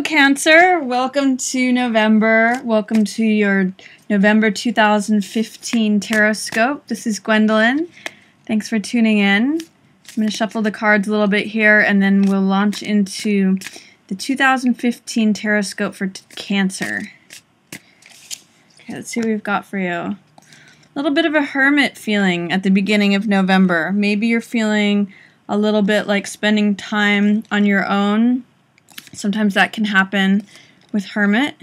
Cancer. Welcome to November. Welcome to your November 2015 Tarotscope. This is Gwendolyn. Thanks for tuning in. I'm going to shuffle the cards a little bit here, and then we'll launch into the 2015 Tarotscope for Cancer. Okay, let's see what we've got for you. A little bit of a hermit feeling at the beginning of November. Maybe you're feeling a little bit like spending time on your own. Sometimes that can happen with hermit.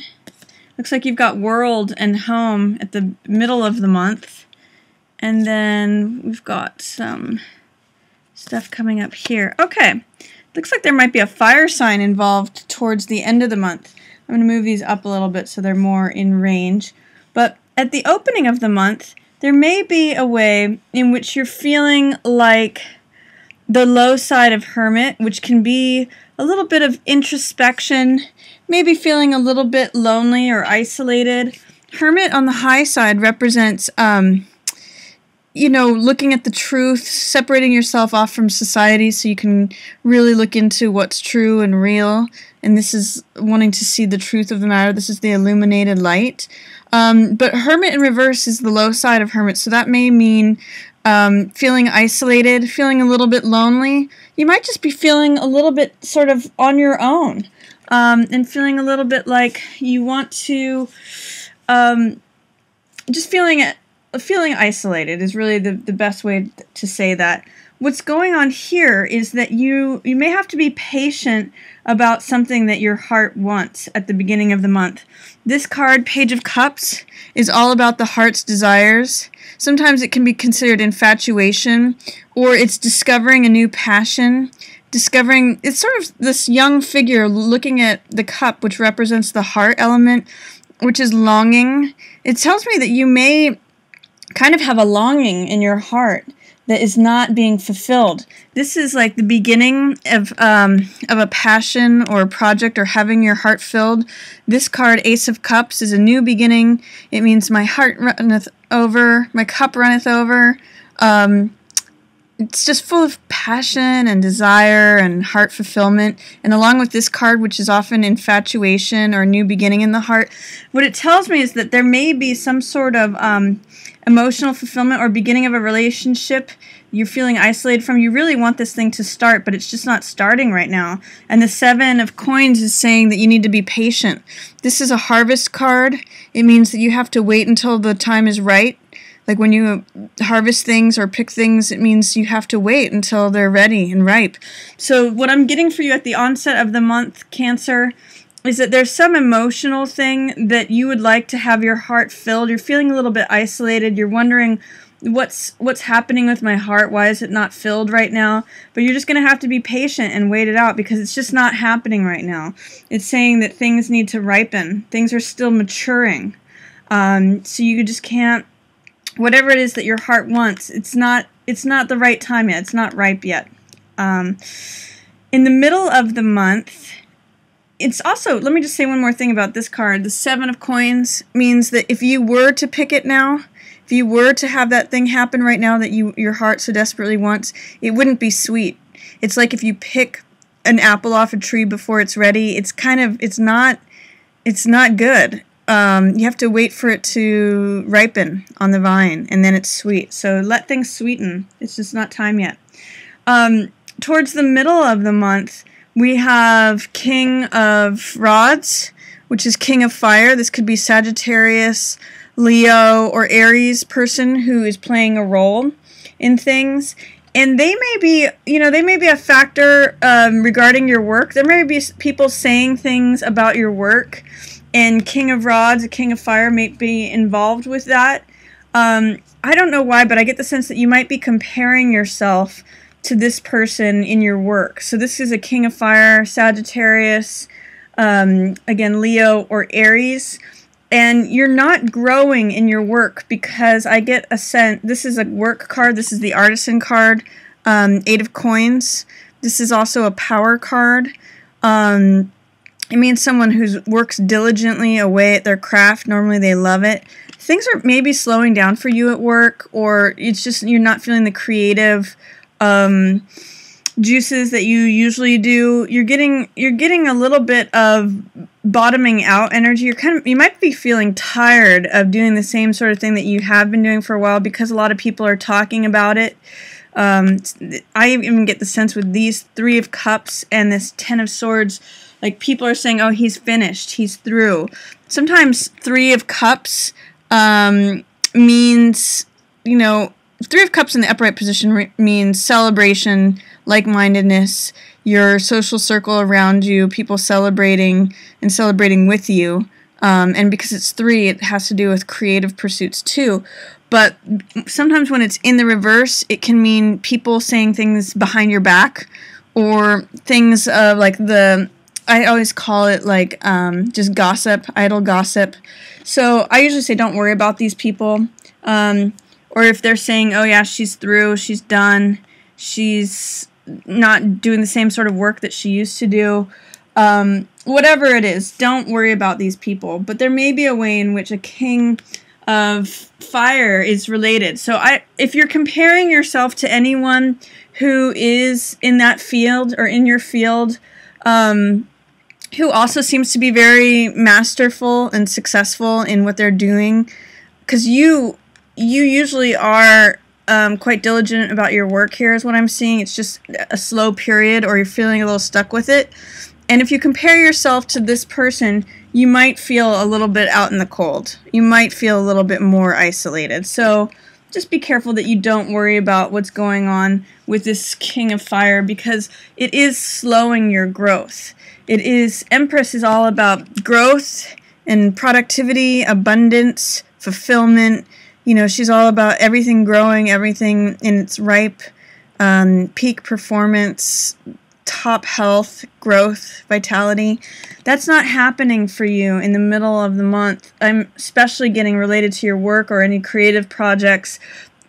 Looks like you've got world and home at the middle of the month. And then we've got some stuff coming up here. Okay, looks like there might be a fire sign involved towards the end of the month. I'm going to move these up a little bit so they're more in range. But at the opening of the month, there may be a way in which you're feeling like the low side of hermit, which can be a little bit of introspection, maybe feeling a little bit lonely or isolated. Hermit on the high side represents, looking at the truth, separating yourself off from society so you can really look into what's true and real. And this is wanting to see the truth of the matter. This is the illuminated light. But hermit in reverse is the low side of hermit, so that may mean feeling isolated, feeling a little bit lonely. You might just be feeling a little bit sort of on your own, and feeling a little bit like you want to, just feeling isolated is really the best way to say that. What's going on here is that you may have to be patient about something that your heart wants at the beginning of the month. This card, Page of Cups, is all about the heart's desires. Sometimes it can be considered infatuation, or it's discovering a new passion. It's sort of this young figure looking at the cup, which represents the heart element, which is longing. It tells me that you may kind of have a longing in your heart that is not being fulfilled. This is like the beginning of a passion or a project or having your heart filled. This card, Ace of Cups, is a new beginning. It means my heart runneth over, my cup runneth over. It's just full of passion and desire and heart fulfillment. And along with this card, which is often infatuation or a new beginning in the heart, what it tells me is that there may be some sort of emotional fulfillment or beginning of a relationship you're feeling isolated from. You really want this thing to start, but it's just not starting right now. And the Seven of Coins is saying that you need to be patient. This is a harvest card. It means that you have to wait until the time is right. Like when you harvest things or pick things, it means you have to wait until they're ready and ripe. So what I'm getting for you at the onset of the month, Cancer, is that there's some emotional thing that you would like to have your heart filled. You're feeling a little bit isolated. You're wondering what's happening with my heart. Why is it not filled right now? But you're just going to have to be patient and wait it out because it's just not happening right now. It's saying that things need to ripen. Things are still maturing. So you just can't, whatever it is that your heart wants, it's not the right time yet. It's not ripe yet. In the middle of the month, it's also, let me just say one more thing about this card. The Seven of Coins means that if you were to pick it now, if you were to have that thing happen right now that your heart so desperately wants, it wouldn't be sweet. It's like if you pick an apple off a tree before it's ready, it's not good. You have to wait for it to ripen on the vine, and then it's sweet. So let things sweeten. It's just not time yet. Towards the middle of the month, we have King of Rods, which is King of Fire. This could be Sagittarius, Leo, or Aries person who is playing a role in things. And they may be, they may be a factor regarding your work. There may be people saying things about your work, and King of Rods, a King of Fire, may be involved with that. I don't know why, but I get the sense that you might be comparing yourself to this person in your work. So this is a King of Fire, Sagittarius, again, Leo or Aries, and you're not growing in your work because I get a sense, this is a work card, this is the Artisan card, Eight of Coins. This is also a power card. It means someone who works diligently away at their craft. Normally they love it. Things are maybe slowing down for you at work, or it's just you're not feeling the creative juices that you usually do. You're getting a little bit of bottoming out energy. You might be feeling tired of doing the same sort of thing that you have been doing for a while because a lot of people are talking about it. I even get the sense with these Three of Cups and this Ten of Swords, like people are saying, oh, he's finished, he's through. Sometimes Three of Cups means, Three of Cups in the upright position means celebration, like-mindedness, your social circle around you, people celebrating and celebrating with you. And because it's three, it has to do with creative pursuits too. But sometimes when it's in the reverse, it can mean people saying things behind your back, or things of like I always call it like just gossip, idle gossip. So I usually say don't worry about these people. Or if they're saying, oh yeah, she's through, she's done, she's not doing the same sort of work that she used to do. Whatever it is, don't worry about these people. But there may be a way in which a king of fire is related. So if you're comparing yourself to anyone who is in that field or in your field, who also seems to be very masterful and successful in what they're doing, because you usually are quite diligent about your work here is what I'm seeing. It's just a slow period, or you're feeling a little stuck with it. And if you compare yourself to this person, you might feel a little bit out in the cold. You might feel a little bit more isolated. So just be careful that you don't worry about what's going on with this King of Fire, because it is slowing your growth. Empress is all about growth and productivity, abundance, fulfillment. She's all about everything growing, everything in its ripe, peak performance, top health, growth, vitality. That's not happening for you in the middle of the month. I'm especially getting related to your work or any creative projects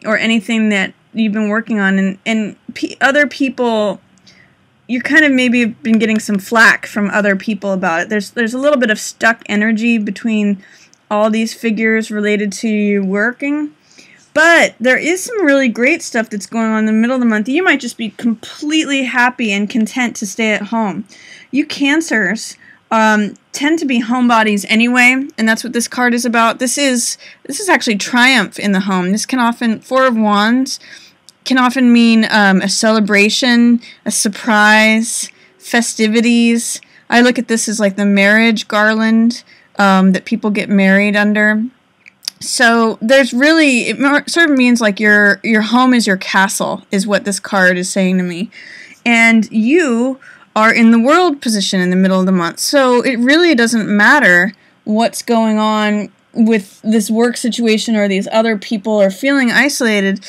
or anything that you've been working on. And other people, you kind of maybe have been getting some flack from other people about it. There's a little bit of stuck energy between all these figures related to you working. But there is some really great stuff that's going on in the middle of the month. You might just be completely happy and content to stay at home. You Cancers tend to be homebodies anyway, and that's what this card is about. This is actually triumph in the home. This can often, Four of Wands, can often mean a celebration, a surprise, festivities. I look at this as like the marriage garland that people get married under. So there's really, it sort of means like your home is your castle, is what this card is saying to me. And you are in the world position in the middle of the month. So it really doesn't matter what's going on with this work situation or these other people are feeling isolated.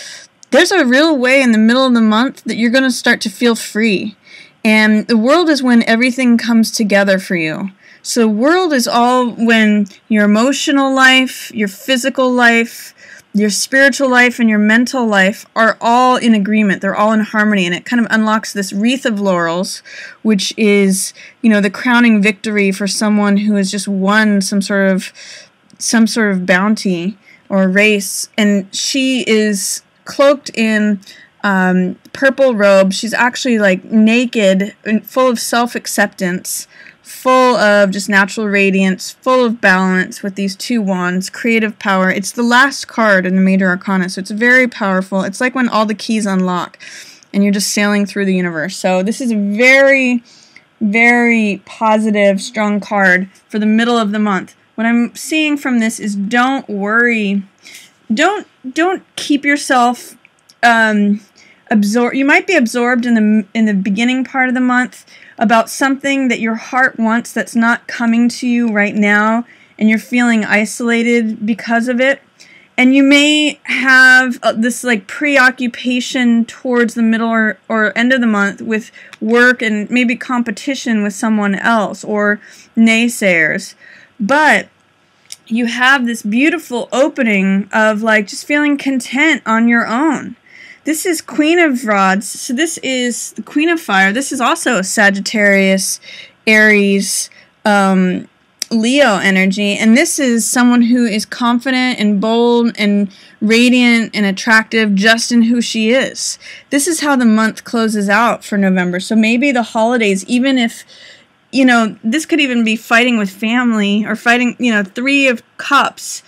There's a real way in the middle of the month that you're going to start to feel free. And the world is when everything comes together for you. So the world is all when your emotional life, your physical life, your spiritual life, and your mental life are all in agreement. They're all in harmony, and it kind of unlocks this wreath of laurels, which is, the crowning victory for someone who has just won some sort of bounty or race. And she is cloaked in purple robes. She's actually like naked and full of self-acceptance, full of just natural radiance, full of balance with these two wands, creative power. It's the last card in the Major Arcana, so it's very powerful. It's like when all the keys unlock and you're just sailing through the universe. So this is a very, very positive, strong card for the middle of the month. What I'm seeing from this is don't worry. Don't keep yourself absorbed. You might be absorbed in the beginning part of the month about something that your heart wants that's not coming to you right now, and you're feeling isolated because of it. And you may have this like preoccupation towards the middle or end of the month with work and maybe competition with someone else or naysayers. But you have this beautiful opening of like just feeling content on your own. This is Queen of Rods, so this is the Queen of Fire. This is also a Sagittarius, Aries, Leo energy, and this is someone who is confident and bold and radiant and attractive just in who she is. This is how the month closes out for November. So maybe the holidays, even if, you know, this could even be fighting with family or fighting, you know, Three of Cups.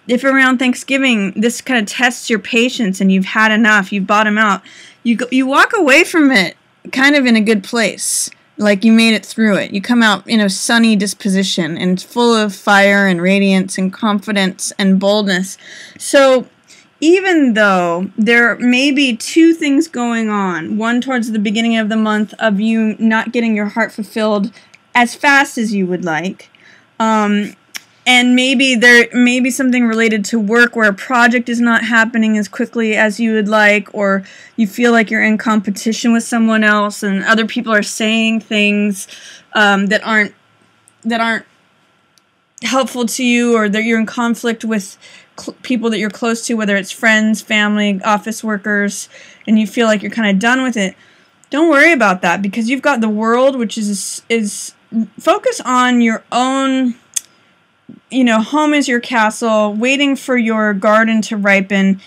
If around Thanksgiving, this kind of tests your patience and you've had enough, you've bottomed out, you walk away from it kind of in a good place. Like you made it through it. You come out in a sunny disposition and full of fire and radiance and confidence and boldness. So even though there may be two things going on, one towards the beginning of the month of you not getting your heart fulfilled as fast as you would like, and maybe there may be something related to work where a project is not happening as quickly as you would like, or you feel like you're in competition with someone else and other people are saying things that aren't helpful to you, or that you're in conflict with people that you're close to, whether it's friends, family, office workers, and you feel like you're kind of done with it. Don't worry about that, because you've got the World, which is focus on your own. You know, home is your castle, waiting for your garden to ripen.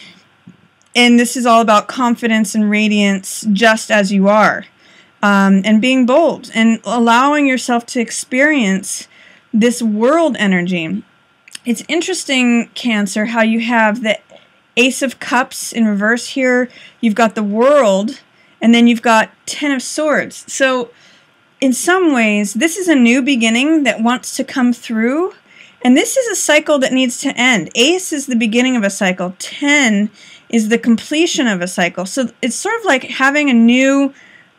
And this is all about confidence and radiance just as you are. And being bold and allowing yourself to experience this World energy. It's interesting, Cancer, how you have the Ace of Cups in reverse here. You've got the World, and then you've got Ten of Swords. So in some ways, this is a new beginning that wants to come through. And this is a cycle that needs to end. Ace is the beginning of a cycle. 10 is the completion of a cycle. So it's sort of like having a new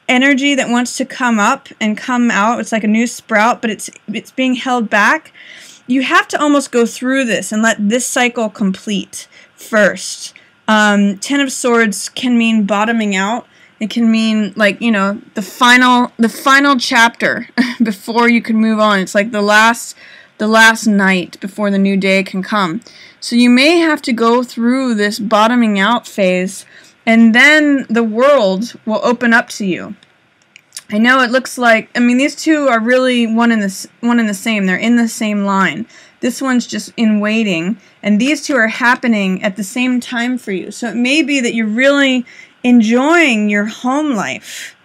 energy that wants to come up and come out. It's like a new sprout, but it's being held back. You have to almost go through this and let this cycle complete first. 10 of Swords can mean bottoming out. It can mean, like, you know, the final chapter before you can move on. It's like the last night before the new day can come. So you may have to go through this bottoming out phase, and then the World will open up to you. I know it looks like, I mean, these two are really one in the same. They're in the same line. This one's just in waiting, and these two are happening at the same time for you. So it may be that you're really enjoying your home life,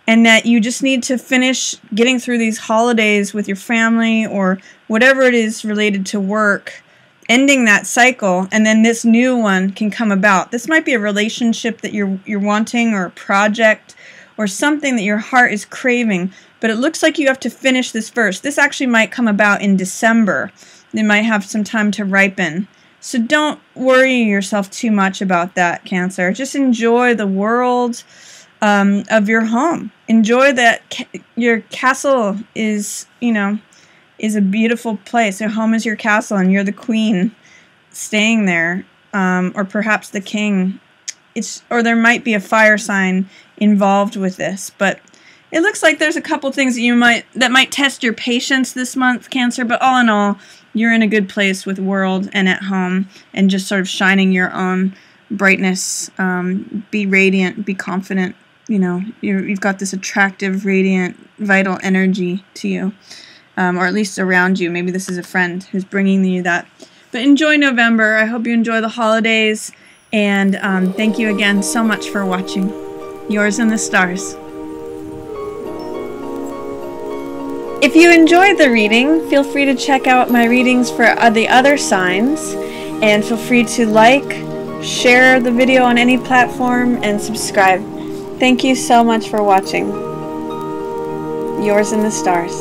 and that you just need to finish getting through these holidays with your family or whatever it is related to work, ending that cycle, and then this new one can come about. This might be a relationship that you're wanting, or a project, or something that your heart is craving, but it looks like you have to finish this first. This actually might come about in December. They might have some time to ripen. So don't worry yourself too much about that, Cancer. Just enjoy the World of your home. Enjoy that your castle is, you know, is a beautiful place. Your home is your castle, and you're the queen staying there, or perhaps the king. Or there might be a fire sign involved with this, but it looks like there's a couple things that might test your patience this month, Cancer. But all in all, you're in a good place with World and at home, and just sort of shining your own brightness. Be radiant, be confident. You know, you've got this attractive, radiant, vital energy to you, or at least around you. Maybe this is a friend who's bringing you that. But enjoy November. I hope you enjoy the holidays, and thank you again so much for watching. Yours in the Stars. If you enjoyed the reading, feel free to check out my readings for the other signs, and feel free to like, share the video on any platform, and subscribe. Thank you so much for watching. Yours in the Stars.